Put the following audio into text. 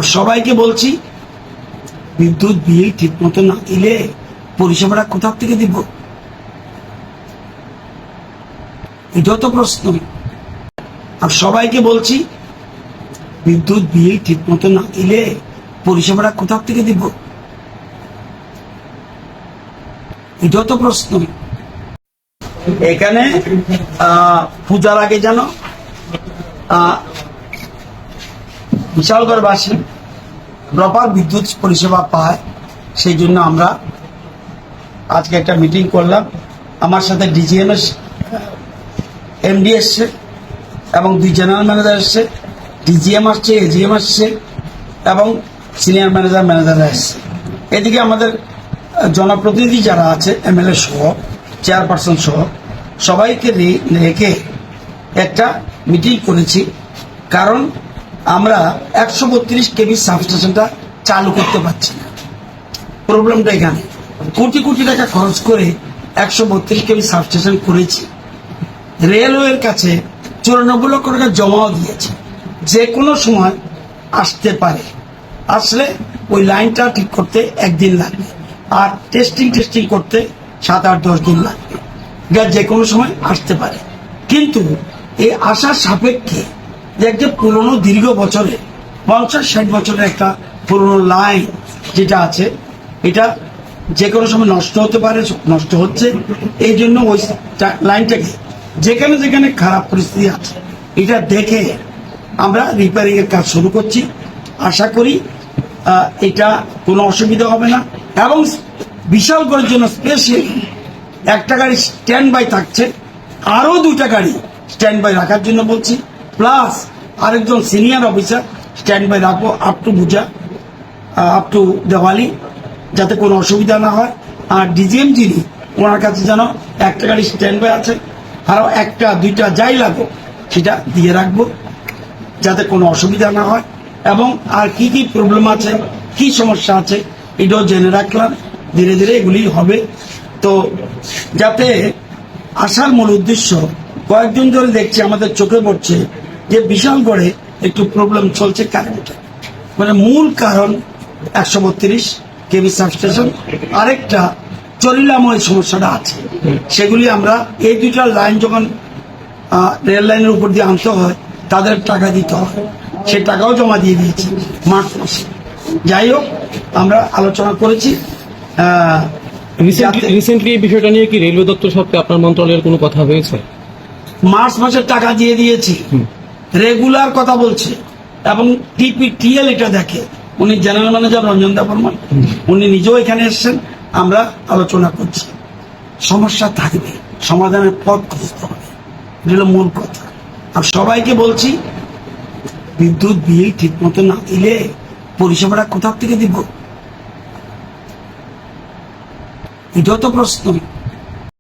আর সবাইকে বলছি বিদ্যুৎ বিল ঠিক মতো না দিলে পরিষেবাটা কোথা থেকে দিব? এটা তো প্রশ্ন। আর সবাইকে বলছি বিদ্যুৎ বিল ঠিক মতো না দিলে পরিষেবাটা কোথা থেকে দিব? এটা তো প্রশ্ন। এখানে পূজার আগে যেন বিশালগড়বাসী প্রপার বিদ্যুৎ পরিষেবা পায়, সেই জন্য আমরা আজকে একটা মিটিং করলাম। আমার সাথে ডিজিএম এমডি এসছে এবং 2 জেনারেল ম্যানেজার এসছে, ডিজিএম আসছে, এজিএম আসছে এবং সিনিয়র ম্যানেজাররা এসছে। এদিকে আমাদের জনপ্রতিনিধি যারা আছে, এমএলএ সহ, চেয়ারপারসন সহ সবাইকে রেখে একটা মিটিং করেছি। কারণ আমরা 132 কেবি সাবস্টেশনটা চালু করতে পারছি না। প্রবলেমটা এখানে কোটি কোটি টাকা খরচ করে 132 কেবি সাবস্টেশন করেছি। রেলওয়ের কাছে 94 লক্ষ টাকা জমাও দিয়েছে, যে কোনো সময় আসতে পারে। আসলে ওই লাইনটা ঠিক করতে 1 দিন লাগবে, আর টেস্টিং করতে 7-8-10 দিন লাগবে। যে কোনো সময় আসতে পারে। কিন্তু এই আসার সাপেক্ষে যে একটা পুরনো দীর্ঘ বছরে 50-60 বছরের একটা পুরনো লাইন যেটা আছে, এটা যে কোনো সময় নষ্ট হতে পারে, নষ্ট হচ্ছে। এই জন্য ওই লাইনটাকে যেখানে যেখানে খারাপ পরিস্থিতি আছে এটা দেখে আমরা রিপেয়ারিং এর কাজ শুরু করছি। আশা করি এটা কোনো অসুবিধা হবে না। এবং বিশালগড়ের জন্য স্পেশালি একটা গাড়ি স্ট্যান্ড বাই থাকছে, আরো 2টা গাড়ি স্ট্যান্ড বাই রাখার জন্য বলছি। প্লাস আরেকজন সিনিয়র অফিসার স্ট্যান্ড বাই রাখবো আপ টু দেওয়ালি, যাতে কোনো অসুবিধা না হয়। আর ডিজিএম যিনি, ওনার কাছে যেন একটা গাড়ি স্ট্যান্ড বাই আছে, আরো 1-2টা যাই লাগো সেটা দিয়ে রাখবো, যাতে কোনো অসুবিধা না হয়। এবং আর কি কি প্রবলেম আছে, কি সমস্যা আছে, এটাও জেনে রাখলাম। ধীরে ধীরে এগুলি হবে। তো যাতে আসার মূল উদ্দেশ্য, কয়েকদিন ধরে দেখছি আমাদের চোখে পড়ছে যে বিশালগড়ে একটু প্রবলেম চলছে কারেন্টের। মানে মূল কারণ 132 কেবি সাবস্টেশন, আরেকটা চলিলাময় সমস্যাটা আছে। সেগুলি আমরা এই 2টা লাইন যখন রেল লাইনের উপর দিয়ে আনতে হয়, তাদের টাকা দিতে হয়, সে টাকাও জমা দিয়ে দিয়েছি মার্চ মাসে। যাই হোক, আমরা আলোচনা করেছি। রিসেন্টলি এই বিষয়টা নিয়ে কি রেলওয়ে দপ্তর সাথে আপনার মন্ত্রণালয়ের কোনো কথা হয়েছে? মার্চ মাসের টাকা দিয়ে দিয়েছি, রেগুলার কথা বলছে। এবং টিপিটিএল এটা দেখে, উনি জেনারেল ম্যানেজার রঞ্জন দা বর্মন, উনি নিজেও এখানে এসেছেন। আমরা আলোচনা করছি। সমস্যা থাকবে, সমাধানের পথ খুঁজতে হবে, এটা হলো মূল কথা। আর সবাইকে বলছি বিদ্যুৎ বিল ঠিক মতো না দিলে পরিষেবাটা কোথা থেকে দিব? এটা তো প্রশ্ন।